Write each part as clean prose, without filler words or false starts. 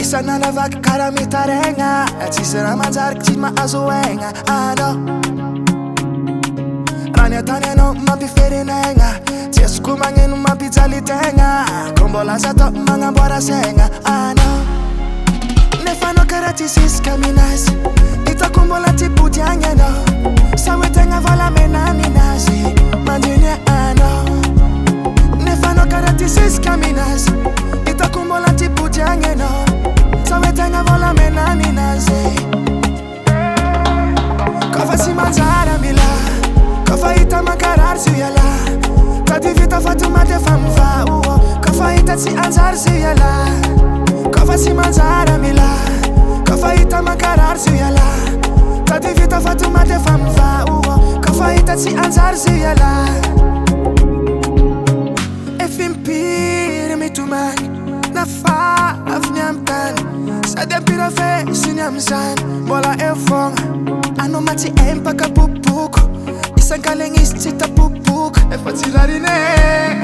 Isana na vaca cara me tarenga. Ti será mangiare che ma azoenga. Ah no. Rania tane no ma bifere nenga. Ti escumang in ma pizzali tenga. Combola sato manga bora senga. Ah no. Ne fanno carati sis caminas. Ita combola ti puti anya no. Sawe tenga vala menani nasi. Mandine ah no. Ne fanno carati sis caminas. Ita combola ti puti anya no. Sabe tenga vola menani nazi. Kofa si mangiare Ambilah. Kofa ita makarar si yala. Tati vita fatuma te famfa uo. Kofa ita si anzar si yala. Kofa si mangiare Ambilah. Kofa ita makarar si yala. Tati vita fatuma te famfa uo. Kofa ita si anzar si yala. E fin pire mi tu man. Na fa afnyamtan. Sadem pira fe sinyamsan. Bola efong. Ano mati empaka pupuk. Isang kaleng istita pupuk. E fa tirarine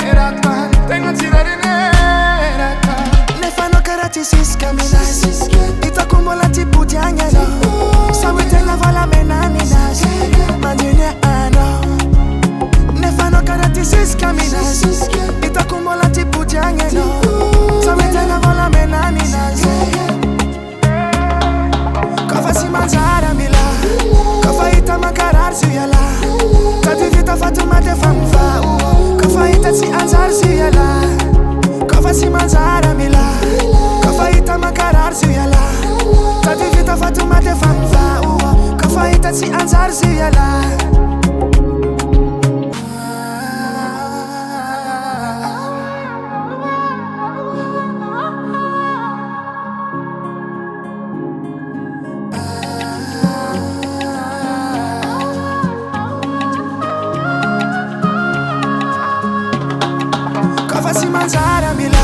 eratan. Tenga tirarine eratan. Ne fanno karati sis caminas. Ita kumbola ti puti anyano. Sawe tenga vola menani nasi. Mandine ano. Ne fanno karati sis caminas. Ita kumbola ti puti anyano. Sawe tenga vola menani nasi. Kofa si mangiare Ambilah. Kofa ita makarar si yala. Tati vita fatuma te famfa uo. Kofa ita si anzar si yala. Kofa si mangiare Ambilah. Kofa ita makarar si yala. Tati vita fatuma te famfa uo. Kofa ita si anzar si yala. Kofa si mangiare Ambilah.